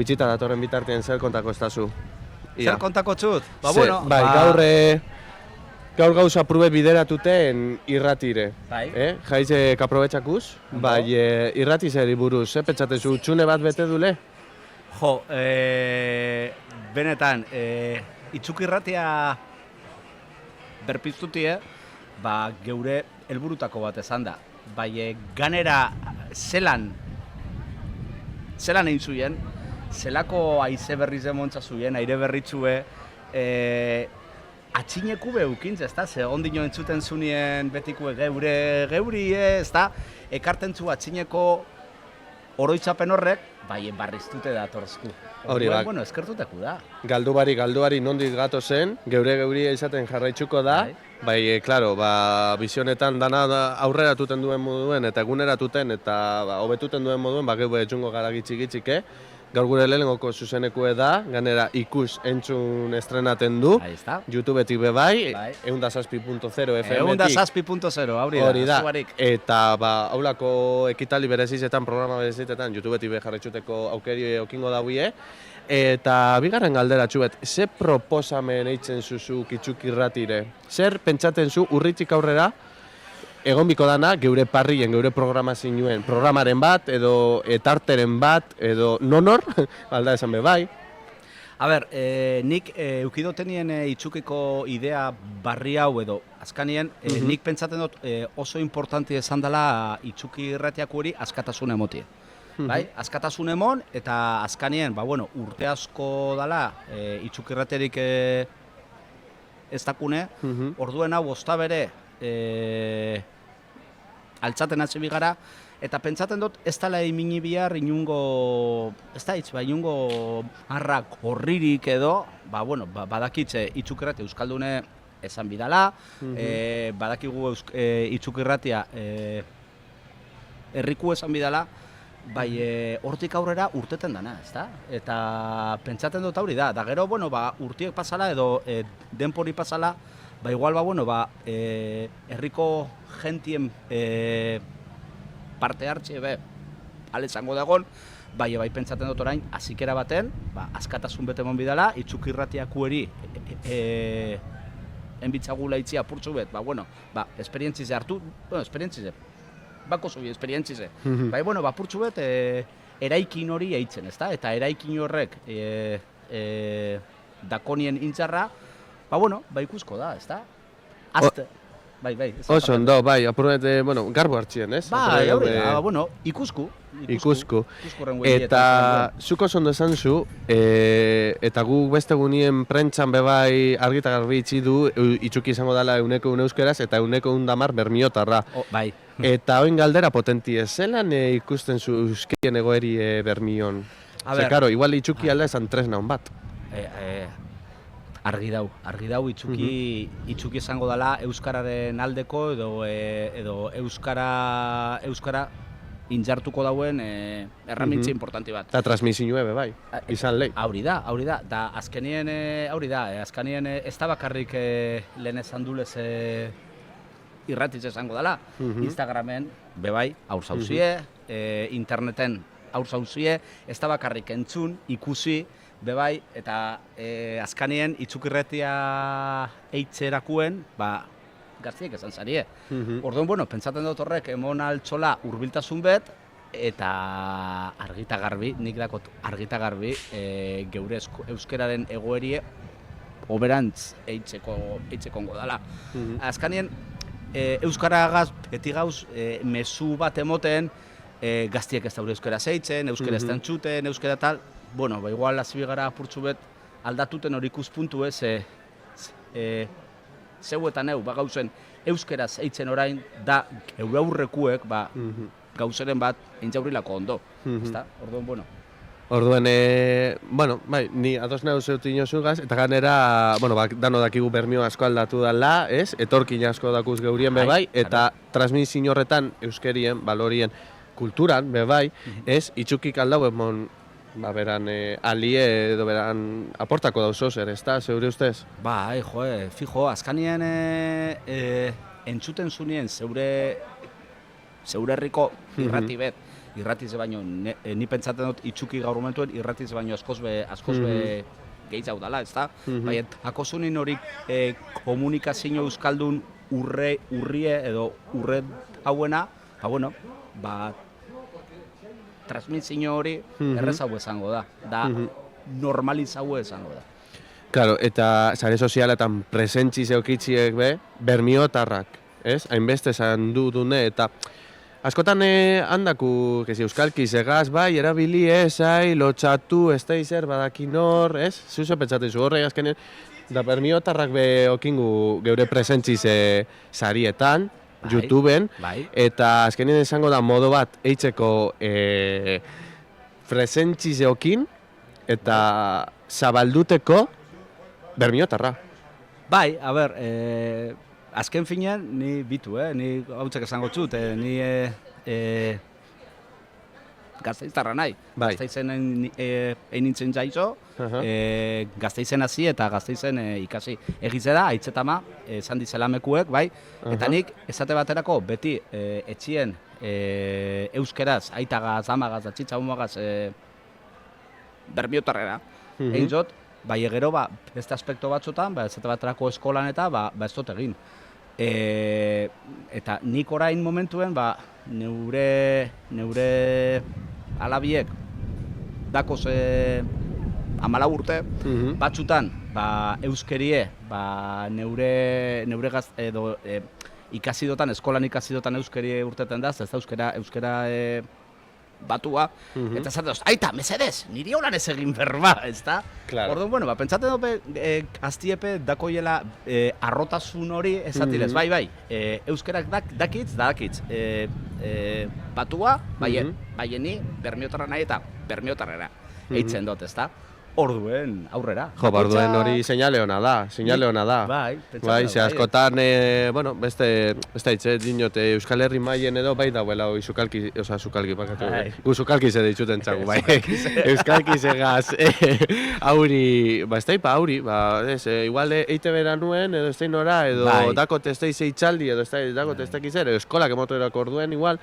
bitxita datorren bitartean zer kontako estazu? Zer kontako txut? Gaur gauza prube bideratuten irratire. Bai. Jaizek aprobetxakuz, irrati zeri buruz, pentsatezu, txune bat bete dule? Jo, benetan, itzuk irratia berpiztutie, geure helburutako bat ezan da. Ganera zelan egin zuien, zelako aize berriz emontza zuien, aire berritzue, atxineku behukintz, ez da? Ze ondino entzuten zunien betikue geuri, ez da? Ekarten zu atxineko oroitzapen horrek, barriztute datorzku. Hori bak. Bueno, eskertuteku da. Galduari nondik gato zen, geuri izaten jarraitzuko da. Klaro, bizionetan dana aurreratuten duen moduen eta eguneratuten eta hobetuten duen moduen, geure etxungo gara gitxik-gitxike. Gaur gure lehenengoko zuzenekue da, ganera ikus entzun estrenaten du. YouTubetik bebai, 107.0 FM-etik. 107.0, hori da, zubarik. Eta haulako ekitali berezizetan, programa berezizetan, YouTubetik be jarretxuteko aukeri okingo dauie. Eta bigarren galdera txubet, ze proposamen eitzen zuzu Itzuk irratire? Zer pentsaten zu urritik aurrera, egon biko dana, geure parrien, geure programazioen, programaren bat, edo etarteren bat, edo nonor, alda esan bebai. A ber, nik eukidotenien Itzukiko idea barri hau edo, azkanien, nik pentsaten dut oso importanti esan dela Itzuki irratiak hori askatasun emotie. Askatasun emon, eta azkanien, urte asko dela Itzuki irraterik ez dakune, orduen hau ozta bere, altzaten hasi bigara, eta pentsaten dut ez dela imini bihar inungo, ez da hitz, inungo harrak horririk edo, badakitze Itzuk irratia euskaldune esan bidala, badakigu Itzuk irratia herriku esan bidala, hortik aurrera urteten dana, ezta? Eta pentsaten dut hori da, gero, urtiek pasala edo denpori pasala, igual, herriko gentien parte hartxe, ale zango dagon, pentsaten dut orain, azikera baten, askatasun bete mon bidala, Itzuk irratiaku eri enbitzagula itxia apurtzu bet, esperientzize hartu, esperientzize, bako zubi, esperientzize. Apurtzu bet, eraikin hori eitzen, ezta? Eta eraikin horrek dakonien intzarra, ikusko da, ezta? Azte. Oso, ondo, apurunet, garbo hartzien, ez? Ikusku. Eta zuko zondo esan zu, eta gu beste gunien prentxan bebai argita garbi itxi du, Itzuki izango dela 100 euskeraz eta 110 bermiotarra. Eta oin galdera potenti ez, zelan ikusten zu euskien egoeri bermion? Karo, igual Itzuki alda esan tresna hon bat. Argi dau Itzuki izango dela euskararen aldeko edo euskara injartuko dauen erramintzi importanti bat. Eta transmisioa bai, izan lehi. Hori da, da azkenien ez da bakarrik lehen esan dulez irratitz esango dela. Instagramen bebai, aurzauzie, interneten aurzauzie, ez da bakarrik entzun, ikusi, bebai, eta azkanien Itzuk irratia eitzerakuen, gaztiek esan zarie. Orduan, pentsaten dut horrek, emon altxola hurbiltasun bet, eta argita garbi, nik dakot argita garbi, geure euskararen egoerie oberantz eitzeko dala. Azkanien, euskaragaz, beti gauz, mezu bat emoten, gaztiek ez daure euskara zeitzen, euskara ez tantzuten, euskara tal, igual azibigara apurtzu bet aldatuten hori ikuspuntu ez, zeu eta neu, gauzen euskeraz eitzen orain, da geure aurrekuek, gauzeren bat entzaurilako ondo, ezta? Orduan, ni ados nahu zeutin jozugaz, eta ganera, dano dakigu bermio asko aldatu dala, ez? Etorkin asko dakuz geurien bebai, eta transmisio horretan euskerien, balorien, kulturan bebai, ez? Itzukik aldau emon, beran alie edo beran aportako dauzo zer, ez da, zeure ustez? Fijo, azkanien entzuten zunien zeure herriko irrati bet, irratiz baino, ni pentsatzen dut itxuki gaur momentuen irratiz baino askoz be gehiago dala, ez da? Baina, akosunin horik komunikazio euskaldun urrie edo urre hauena, transmisio hori errezau esango da, normalizau esango da. Claro, eta sare sozialetan presentzi zeukitziek be, bermiotarrak, ez? Hainbeste esan dune, eta askotan handaku, euskalki segaz, bai, erabili esai, lotxatu, ez da izer, badakin hor, ez? Zuzo pentsatzen zu horrek azkenean, da bermiotarrak be okingu geure presentzi sarietan, YouTubeen, eta azkenean esango da modo bat eitzeko presentzi zeokin, eta zabalduteko bermiotarra. Bai, a ber, azken finean, ni bitu, ni hautzak esango txut, ni Gasteiztarra nahi. Gasteizen egin nintzen jaizo, Gasteizen hasi eta Gasteizen ikasi. Egize da, aitzetama, esan dizela mekuek, bai, eta nik esate baterako beti etxien euskeraz, aitagaz, amagaz, atxitza humagaz bermiotarrera. Egin zot, bai gero, beste aspekto batzutan, esate baterako eskolan eta ez dut egin. Eta nik orain momentuen, neure alabiek dakoz 14 urte, batzutan euskerie, neure gaz edo ikasidotan, eskolan ikasidotan euskerie urteten da, ez da euskera batua, eta esaten dut, aita, mesedez, niri holan ez egin berba, ez da? Orduan, bueno, pentsaten dut, aztiepe dakoiela arrotasun hori esatirez, bai, euskerak dakitz, batua, baieni, bermiotarra nahi eta bermiotarrera eitzen dut, ez da? Orduen, aurrera. Jo, orduen hori seinale hona da. Bai, ze askotan, bueno, beste hitze dinot, Euskal Herri mailen edo bai dauela sukalki, bakatu. Gu sukalki ze dituten txagu, bai. Euskalki zegaz, auri, ez daipa auri, igual eite bera nuen, edo ez da nora, edo dakot ez da izeitxaldi, edo dakot ez da kizer, edo eskolak emotorako orduen igual.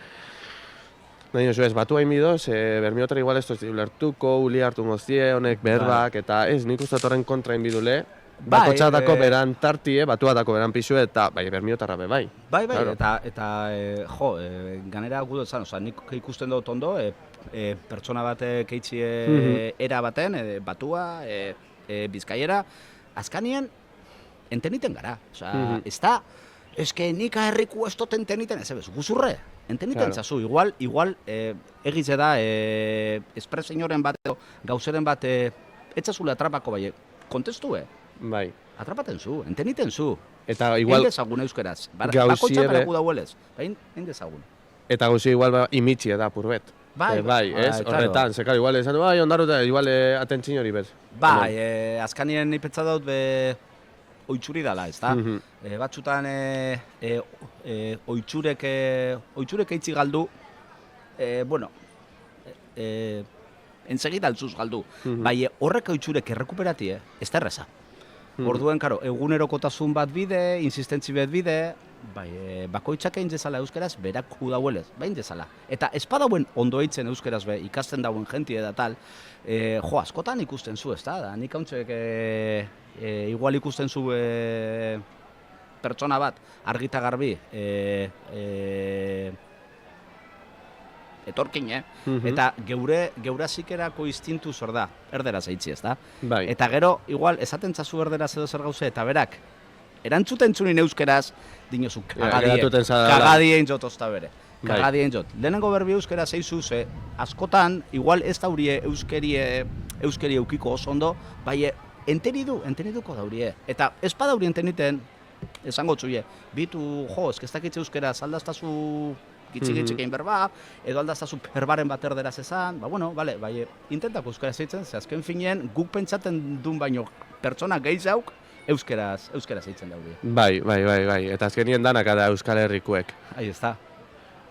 Nahi oso ez, batu hain bidoz, bermiotar igual ez tozi ulertuko, uli hartu moztie, honek berbak, eta ez, nik uste horren kontra hain bidule. Bako txatako beran tartie, batua dako beran pixue, eta bermiotarra be, bai. Bai, eta ganera gudo zan, nik ikusten dut ondo, pertsona batek eitzie era baten, batua, bizkaiera, azkanien, enteniten gara. Ez da, eske nik herriku ez dut enteniten, ez ebez, guzurre. Enteniten zazu, igual egize da, espresioren bat edo gauzeren bat etzazule atrapako bai, kontestu, Bai. Atrapaten zu, enteniten zu. Eta igual... Endezagun euskaraz. Bakoitzak eraku dauelez, endezagun. Eta gauzi igual imitxie da, purbet. Bai, ez? Horretan, zekar, igual esan, bai, ondaruta, igual atentzin hori bez. Bai, azkanien ipetza dut oitxuri dala, ez da? Batzutan oitxurek eitzi galdu, bueno, ensegida altzuz galdu. Bai, horrek oitxurek errekuperati, ez da erreza. Orduen, karo, egunerokotasun bat bide, insistentzi bat bide, bakoitzak egin dezala euskeraz, berak dauelez, bain dezala. Eta espadauen ondo eitzen euskeraz be, ikasten dauen jentie da tal, askotan ikusten zu, ez da? Nik hauntzek igual ikusten zu pertsona bat, argita garbi, etorkin, eta geura zikerako instintu zor da, erderaz eitzi, ez da? Eta gero, igual, esaten zazu erderaz edo zer gauze, eta berak, erantzuten zunin euskeraz, dinozu, kagadien jot ozta bere. Kagadien jot. Lehenengo berbi euskera zeizu, askotan, igual ez daurie euskeri eukiko oso ondo, bai, enteniduko daurie. Eta ez padauri enteniten, esango txuie, bitu, ez dakitze euskera, aldaztazu gitzik-gitzik berba, edo aldaztazu perbaren bat erderaz esan, intentako euskera zeitzen, ze azken finean guk pentsaten duen baino pertsona gehiago euskeraz eitzen daude. Bai, eta azkenien danak da Euskal Herrikuek. Ahi ez da.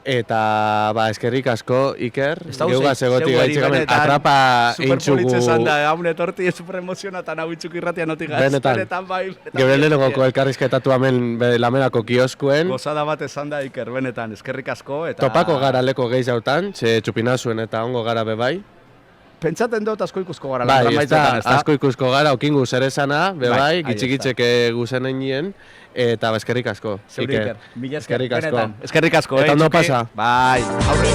Eta, eskerrik asko, Iker. Ez da Geugaz egotik zeuari gaitxik hemen benetan atrapa superpolitxe intxugu... esan da, haun etorti super emozionatan hau itxuk irratia notik gaz. Benetan. Bai. Geure lehenengoko elkarrizketatu hemen lamenako kioskuen. Gozada bat esan da, Iker, benetan, eskerrik asko. Eta... Topako gara leko gehi zautan, txe txupina zuen eta ongo gara bebai. Pentsaten dut asko ikusko gara. Bai, asko ikusko gara, okingu zer esana, bebai, gitxik-gitxek guzen einien. Eta eskerrik asko. Zeure Iker, mila eskerrik asko. Eskerrik asko, Eta ondo pasa. Bai, aurre.